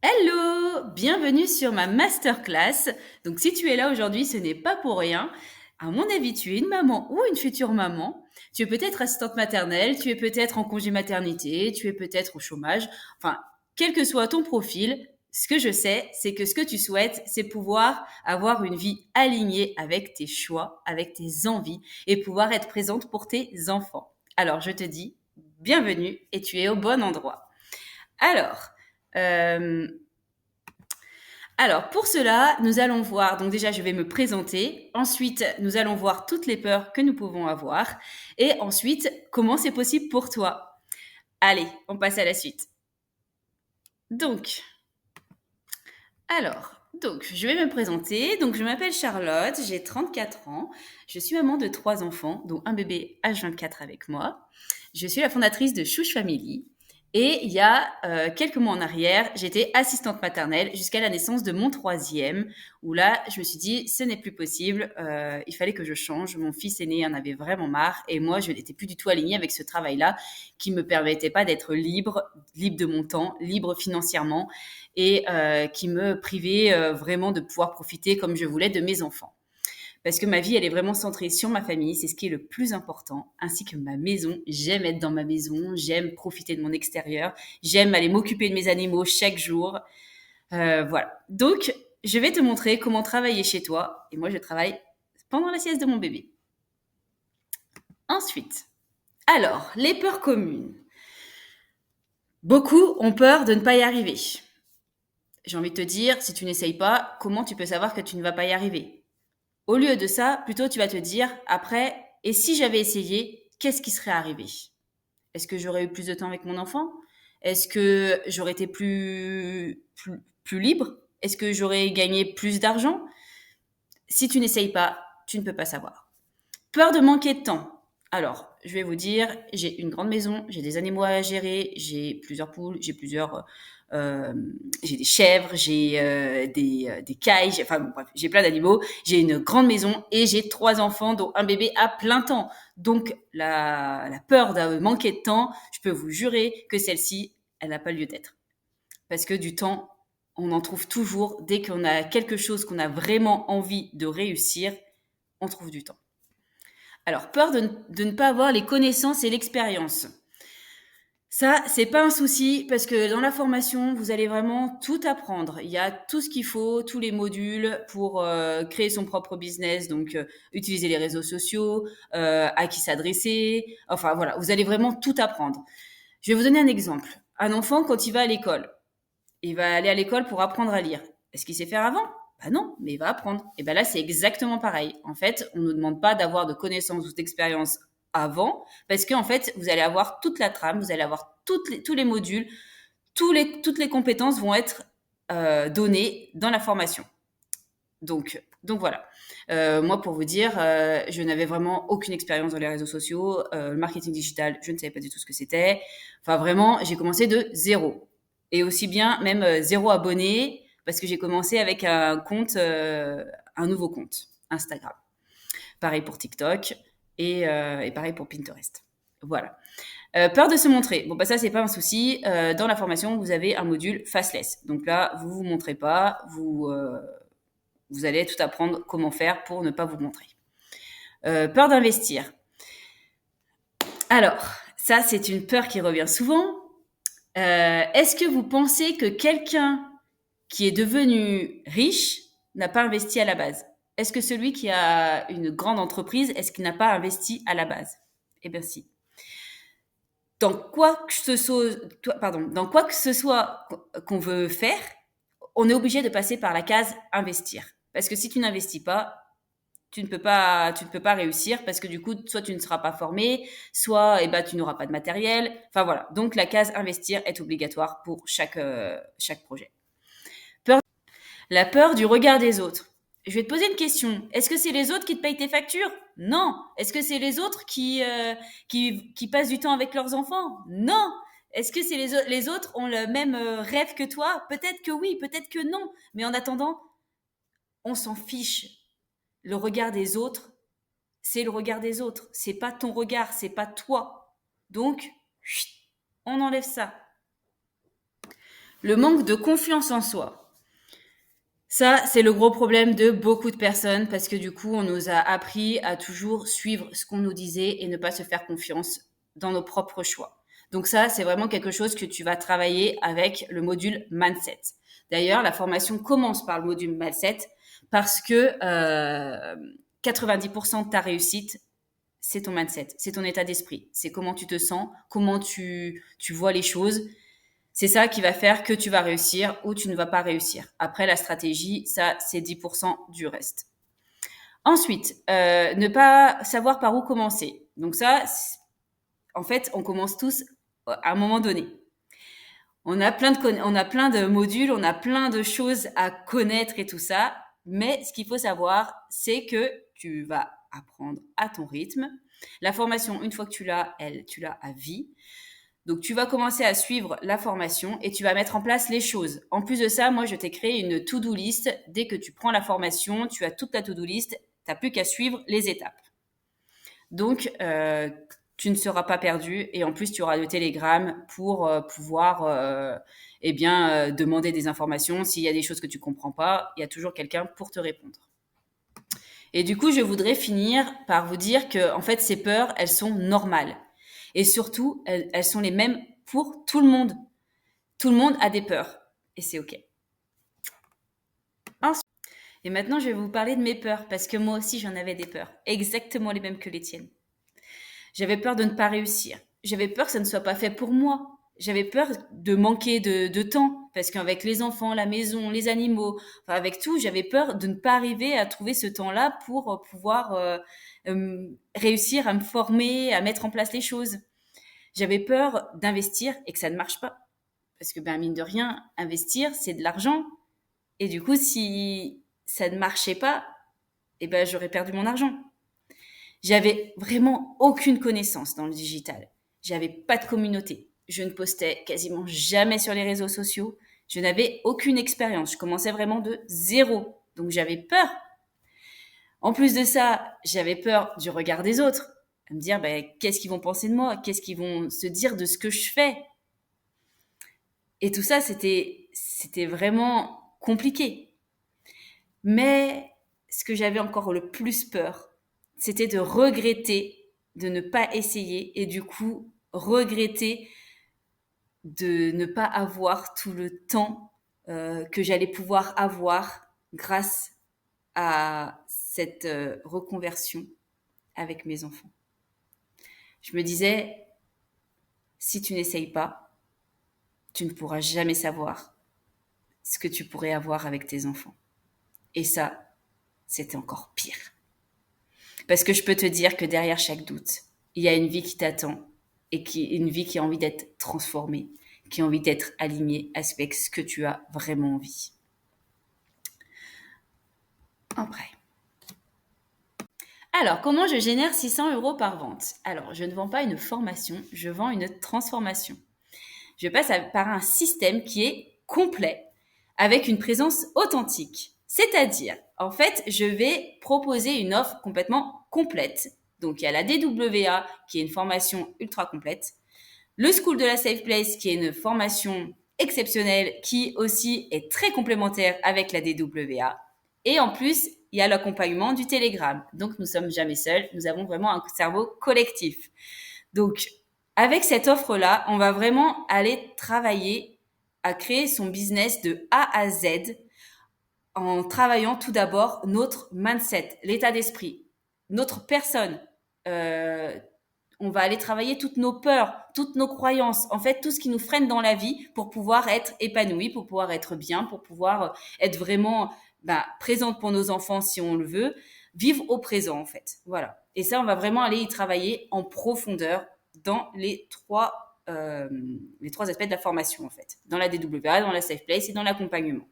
Hello, bienvenue sur ma masterclass. Donc si tu es là aujourd'hui, ce n'est pas pour rien. À mon avis, tu es une maman ou une future maman. Tu es peut-être assistante maternelle, tu es peut-être en congé maternité, tu es peut-être au chômage. Enfin, quel que soit ton profil, ce que je sais, c'est que ce que tu souhaites, c'est pouvoir avoir une vie alignée avec tes choix, avec tes envies et pouvoir être présente pour tes enfants. Alors, je te dis bienvenue et tu es au bon endroit. Alors, euh, pour cela, nous allons voir, donc déjà je vais me présenter, ensuite nous allons voir toutes les peurs que nous pouvons avoir, et ensuite comment c'est possible pour toi. Allez, on passe à la suite. Donc, je vais me présenter. Donc, je m'appelle Charlotte, j'ai 34 ans, je suis maman de 3 enfants, dont un bébé H24 avec moi. Je suis la fondatrice de Chouche Family. Et il y a quelques mois en arrière, j'étais assistante maternelle jusqu'à la naissance de mon troisième, où là, je me suis dit, ce n'est plus possible, il fallait que je change. Mon fils aîné en avait vraiment marre, et moi, je n'étais plus du tout alignée avec ce travail-là, qui me permettait pas d'être libre, libre de mon temps, libre financièrement, et qui me privait vraiment de pouvoir profiter comme je voulais de mes enfants. Parce que ma vie, elle est vraiment centrée sur ma famille, c'est ce qui est le plus important, ainsi que ma maison. J'aime être dans ma maison, j'aime profiter de mon extérieur, j'aime aller m'occuper de mes animaux chaque jour. Voilà. Donc, je vais te montrer comment travailler chez toi. Et moi, je travaille pendant la sieste de mon bébé. Ensuite, alors, les peurs communes. Beaucoup ont peur de ne pas y arriver. J'ai envie de te dire, si tu n'essayes pas, comment tu peux savoir que tu ne vas pas y arriver? Au lieu de ça, plutôt tu vas te dire après, et si j'avais essayé, qu'est-ce qui serait arrivé? Est-ce que j'aurais eu plus de temps avec mon enfant? Est-ce que j'aurais été plus libre? Est-ce que j'aurais gagné plus d'argent? Si tu n'essayes pas, tu ne peux pas savoir. Peur de manquer de temps. Alors, je vais vous dire, j'ai une grande maison, j'ai des animaux à gérer, j'ai plusieurs poules, euh, j'ai des chèvres, j'ai des cailles, enfin bon, bref, j'ai plein d'animaux, j'ai une grande maison et j'ai 3 enfants, dont un bébé à plein temps. Donc la peur de manquer de temps, je peux vous jurer que celle-ci, elle n'a pas lieu d'être. Parce que du temps, on en trouve toujours. Dès qu'on a quelque chose qu'on a vraiment envie de réussir, on trouve du temps. Alors, peur de ne pas avoir les connaissances et l'expérience. Ça, c'est pas un souci parce que dans la formation, vous allez vraiment tout apprendre. Il y a tout ce qu'il faut, tous les modules pour créer son propre business, donc utiliser les réseaux sociaux, à qui s'adresser. Enfin voilà, vous allez vraiment tout apprendre. Je vais vous donner un exemple. Un enfant, quand il va à l'école, il va aller à l'école pour apprendre à lire. Est-ce qu'il sait faire avant? Bah non, mais il va apprendre. Et ben là, c'est exactement pareil. En fait, on ne nous demande pas d'avoir de connaissances ou d'expérience avant, parce qu'en fait, vous allez avoir toute la trame, vous allez avoir tous les modules, toutes les compétences vont être données dans la formation. Donc voilà. Moi, pour vous dire, je n'avais vraiment aucune expérience dans les réseaux sociaux. Le marketing digital, je ne savais pas du tout ce que c'était. Enfin, vraiment, j'ai commencé de zéro. Et aussi bien, même zéro abonné, parce que j'ai commencé avec un nouveau compte, Instagram. Pareil pour TikTok et pareil pour Pinterest. Voilà. Peur de se montrer. Bon, bah ça, c'est pas un souci. Dans la formation, vous avez un module faceless. Donc là, vous vous montrez pas, vous allez tout apprendre comment faire pour ne pas vous montrer. Peur d'investir. Alors, ça, c'est une peur qui revient souvent. Est-ce que vous pensez que quelqu'un qui est devenu riche n'a pas investi à la base? Est-ce que celui qui a une grande entreprise, est-ce qu'il n'a pas investi à la base? Eh bien si. Dans quoi que ce soit qu'on veut faire, on est obligé de passer par la case investir. Parce que si tu n'investis pas, tu ne peux pas réussir parce que du coup, soit tu ne seras pas formé, soit eh ben, tu n'auras pas de matériel. Enfin voilà. Donc la case investir est obligatoire pour chaque projet. Peur, la peur du regard des autres. Je vais te poser une question. Est-ce que c'est les autres qui te payent tes factures? Non. Est-ce que c'est les autres qui passent du temps avec leurs enfants? Non. Est-ce que c'est les autres ont le même rêve que toi? Peut-être que oui, peut-être que non. Mais en attendant, on s'en fiche. Le regard des autres, c'est le regard des autres. C'est pas ton regard, c'est pas toi. Donc, chut, on enlève ça. Le manque de confiance en soi. Ça, c'est le gros problème de beaucoup de personnes parce que du coup, on nous a appris à toujours suivre ce qu'on nous disait et ne pas se faire confiance dans nos propres choix. Donc ça, c'est vraiment quelque chose que tu vas travailler avec le module Mindset. D'ailleurs, la formation commence par le module Mindset parce que 90% de ta réussite, c'est ton mindset, c'est ton état d'esprit, c'est comment tu te sens, comment tu vois les choses. C'est ça qui va faire que tu vas réussir ou tu ne vas pas réussir. Après, la stratégie, ça, c'est 10% du reste. Ensuite, ne pas savoir par où commencer. Donc ça, en fait, on commence tous à un moment donné. On a plein de modules, on a plein de choses à connaître et tout ça. Mais ce qu'il faut savoir, c'est que tu vas apprendre à ton rythme. La formation, une fois que tu l'as, tu l'as à vie. Donc, tu vas commencer à suivre la formation et tu vas mettre en place les choses. En plus de ça, moi, je t'ai créé une to-do list. Dès que tu prends la formation, tu as toute ta to-do list. Tu n'as plus qu'à suivre les étapes. Donc, tu ne seras pas perdu et en plus, tu auras le Telegram pour pouvoir demander des informations. S'il y a des choses que tu comprends pas, il y a toujours quelqu'un pour te répondre. Et du coup, je voudrais finir par vous dire que, en fait, ces peurs, elles sont normales. Et surtout, elles sont les mêmes pour tout le monde. Tout le monde a des peurs. Et c'est OK. Et maintenant, je vais vous parler de mes peurs, parce que moi aussi, j'en avais des peurs. Exactement les mêmes que les tiennes. J'avais peur de ne pas réussir. J'avais peur que ça ne soit pas fait pour moi. J'avais peur de manquer de temps, parce qu'avec les enfants, la maison, les animaux, enfin avec tout, j'avais peur de ne pas arriver à trouver ce temps-là pour pouvoir réussir à me former, à mettre en place les choses. J'avais peur d'investir et que ça ne marche pas. Parce que, mine de rien, investir, c'est de l'argent. Et du coup, si ça ne marchait pas, j'aurais perdu mon argent. J'avais vraiment aucune connaissance dans le digital. J'avais pas de communauté. Je ne postais quasiment jamais sur les réseaux sociaux. Je n'avais aucune expérience. Je commençais vraiment de zéro. Donc j'avais peur. En plus de ça, j'avais peur du regard des autres. À me dire, qu'est-ce qu'ils vont penser de moi? Qu'est-ce qu'ils vont se dire de ce que je fais? Et tout ça, c'était vraiment compliqué. Mais ce que j'avais encore le plus peur, c'était de regretter de ne pas essayer et du coup regretter de ne pas avoir tout le temps que j'allais pouvoir avoir grâce à cette reconversion avec mes enfants. Je me disais, si tu n'essayes pas, tu ne pourras jamais savoir ce que tu pourrais avoir avec tes enfants. Et ça, c'était encore pire. Parce que je peux te dire que derrière chaque doute, il y a une vie qui t'attend et une vie qui a envie d'être transformée, qui a envie d'être alignée avec ce que tu as vraiment envie. Après. Alors, comment je génère 600 € par vente? Alors, je ne vends pas une formation, je vends une transformation. Je passe par un système qui est complet, avec une présence authentique. C'est-à-dire, en fait, je vais proposer une offre complètement complète. Donc, il y a la DWA, qui est une formation ultra complète. Le School de la Safe Place, qui est une formation exceptionnelle, qui aussi est très complémentaire avec la DWA. Et en plus, il y a l'accompagnement du Telegram. Donc, nous ne sommes jamais seuls. Nous avons vraiment un cerveau collectif. Donc, avec cette offre-là, on va vraiment aller travailler à créer son business de A à Z en travaillant tout d'abord notre mindset, l'état d'esprit, notre personne. On va aller travailler toutes nos peurs, toutes nos croyances, en fait tout ce qui nous freine dans la vie pour pouvoir être épanoui, pour pouvoir être bien, pour pouvoir être vraiment présente pour nos enfants si on le veut, vivre au présent en fait. Voilà. Et ça, on va vraiment aller y travailler en profondeur dans les trois aspects de la formation en fait, dans la DWA, dans la Safe Place et dans l'accompagnement.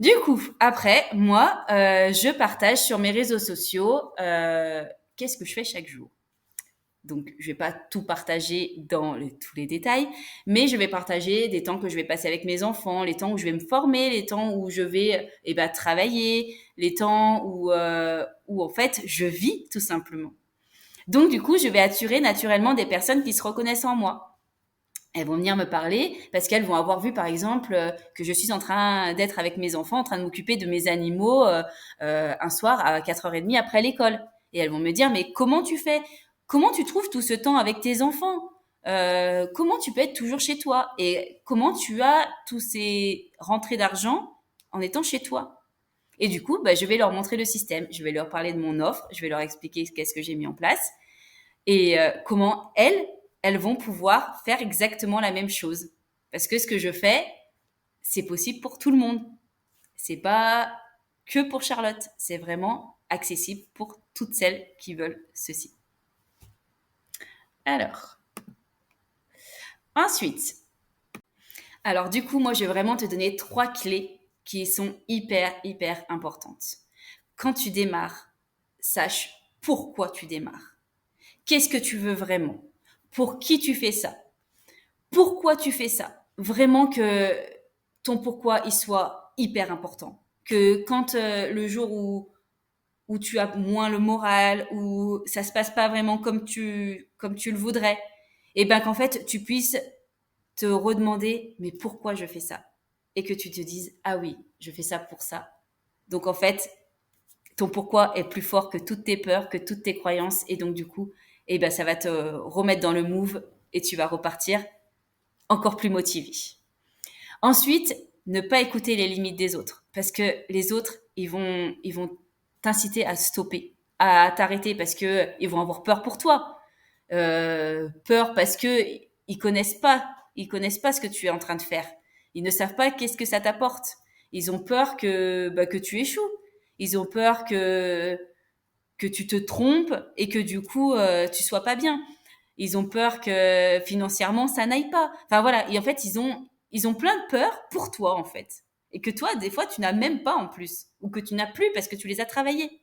Du coup, après, moi, je partage sur mes réseaux sociaux qu'est-ce que je fais chaque jour. Donc, je vais pas tout partager dans tous les détails, mais je vais partager des temps que je vais passer avec mes enfants, les temps où je vais me former, les temps où je vais travailler, les temps où en fait je vis tout simplement. Donc, du coup, je vais attirer naturellement des personnes qui se reconnaissent en moi. Elles vont venir me parler parce qu'elles vont avoir vu, par exemple, que je suis en train d'être avec mes enfants, en train de m'occuper de mes animaux un soir à 4h30 après l'école. Et elles vont me dire, mais comment tu fais? Comment tu trouves tout ce temps avec tes enfants? Comment tu peux être toujours chez toi? Et comment tu as tous ces rentrées d'argent en étant chez toi? Et du coup, bah, je vais leur montrer le système. Je vais leur parler de mon offre. Je vais leur expliquer qu'est-ce que j'ai mis en place et comment elles vont pouvoir faire exactement la même chose. Parce que ce que je fais, c'est possible pour tout le monde. C'est pas que pour Charlotte. C'est vraiment accessible pour toutes celles qui veulent ceci. Alors, ensuite, alors du coup, moi, je vais vraiment te donner 3 clés qui sont hyper importantes. Quand tu démarres, sache pourquoi tu démarres. Qu'est-ce que tu veux vraiment? Pour qui tu fais ça? Pourquoi tu fais ça? Vraiment que ton pourquoi il soit hyper important. Que quand le jour où tu as moins le moral, où ça se passe pas vraiment comme tu le voudrais, et ben qu'en fait tu puisses te redemander mais pourquoi je fais ça? Et que tu te dises ah oui, je fais ça pour ça. Donc en fait, ton pourquoi est plus fort que toutes tes peurs, que toutes tes croyances et donc du coup, et ben ça va te remettre dans le move et tu vas repartir encore plus motivé. Ensuite, ne pas écouter les limites des autres parce que les autres, ils vont t'inciter à stopper, à t'arrêter parce que ils vont avoir peur pour toi. Peur parce que ils connaissent pas ce que tu es en train de faire. Ils ne savent pas qu'est-ce que ça t'apporte. Ils ont peur que tu échoues. Ils ont peur que tu te trompes et que du coup tu sois pas bien. Ils ont peur que financièrement ça n'aille pas. Enfin voilà, et en fait ils ont plein de peurs pour toi en fait. Et que toi des fois tu n'as même pas en plus ou que tu n'as plus parce que tu les as travaillés.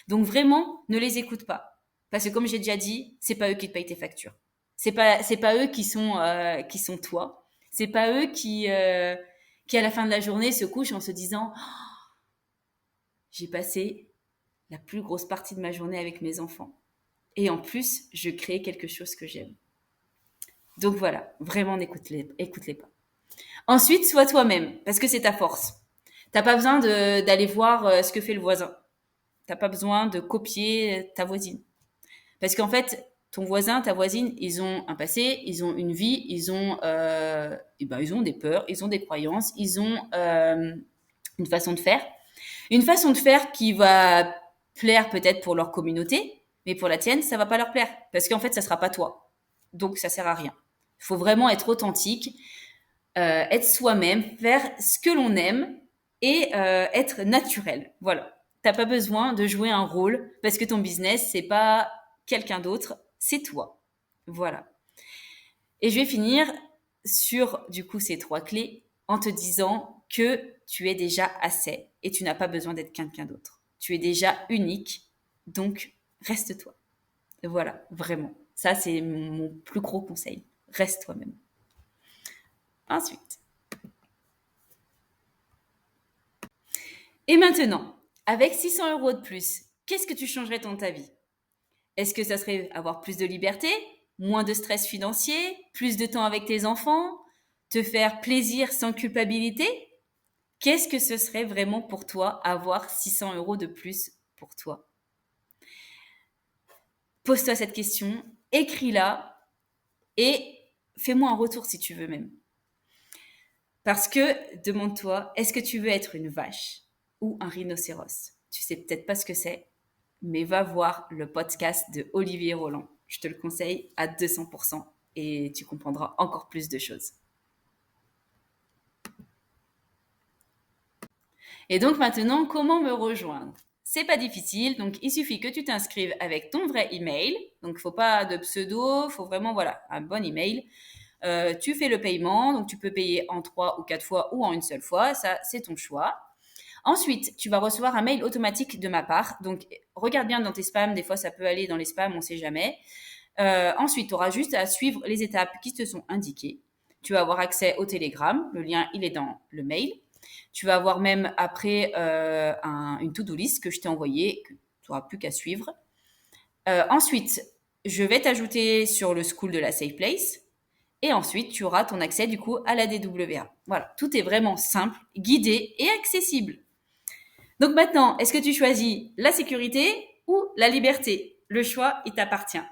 Donc vraiment, ne les écoute pas parce que comme j'ai déjà dit, c'est pas eux qui te payent tes factures. C'est pas eux qui sont toi. C'est pas eux qui à la fin de la journée se couchent en se disant j'ai passé la plus grosse partie de ma journée avec mes enfants. Et en plus, je crée quelque chose que j'aime. Donc voilà, vraiment écoute-les pas. Ensuite, sois toi-même, parce que c'est ta force. T'as pas besoin d'aller voir ce que fait le voisin. T'as pas besoin de copier ta voisine. Parce qu'en fait, ton voisin, ta voisine, ils ont un passé, ils ont une vie, ils ont des peurs, ils ont des croyances, ils ont une façon de faire. Une façon de faire qui va plaire peut-être pour leur communauté, mais pour la tienne, ça va pas leur plaire. Parce qu'en fait, ça sera pas toi. Donc, ça sert à rien. Il faut vraiment être authentique, être soi-même, faire ce que l'on aime et être naturel. Voilà. T'as pas besoin de jouer un rôle parce que ton business, c'est pas quelqu'un d'autre, c'est toi. Voilà. Et je vais finir sur, du coup, ces 3 clés en te disant que tu es déjà assez et tu n'as pas besoin d'être quelqu'un d'autre. Tu es déjà unique, donc reste toi. Voilà, vraiment. Ça, c'est mon plus gros conseil. Reste toi-même. Ensuite. Et maintenant, avec 600 € de plus, qu'est-ce que tu changerais dans ta vie? Est-ce que ça serait avoir plus de liberté, moins de stress financier, plus de temps avec tes enfants, te faire plaisir sans culpabilité? Qu'est-ce que ce serait vraiment pour toi avoir 600 € de plus pour toi? Pose-toi cette question, écris-la et fais-moi un retour si tu veux même. Parce que, demande-toi, est-ce que tu veux être une vache ou un rhinocéros? Tu sais peut-être pas ce que c'est, mais va voir le podcast de Olivier Roland. Je te le conseille à 200% et tu comprendras encore plus de choses. Et donc maintenant, comment me rejoindre? C'est pas difficile, donc il suffit que tu t'inscrives avec ton vrai email. Donc faut pas de pseudo, faut vraiment voilà un bon email. Tu fais le paiement, donc tu peux payer en 3 ou 4 fois ou en une seule fois, ça c'est ton choix. Ensuite, tu vas recevoir un mail automatique de ma part. Donc, regarde bien dans tes spams. Des fois, ça peut aller dans les spams, on ne sait jamais. Ensuite, tu auras juste à suivre les étapes qui te sont indiquées. Tu vas avoir accès au Telegram. Le lien, il est dans le mail. Tu vas avoir même après une to-do list que je t'ai envoyée, que tu n'auras plus qu'à suivre. Ensuite, je vais t'ajouter sur le school de la Safe Place. Et ensuite, tu auras ton accès du coup à la DWA. Voilà, tout est vraiment simple, guidé et accessible. Donc maintenant, est-ce que tu choisis la sécurité ou la liberté? Le choix, il t'appartient.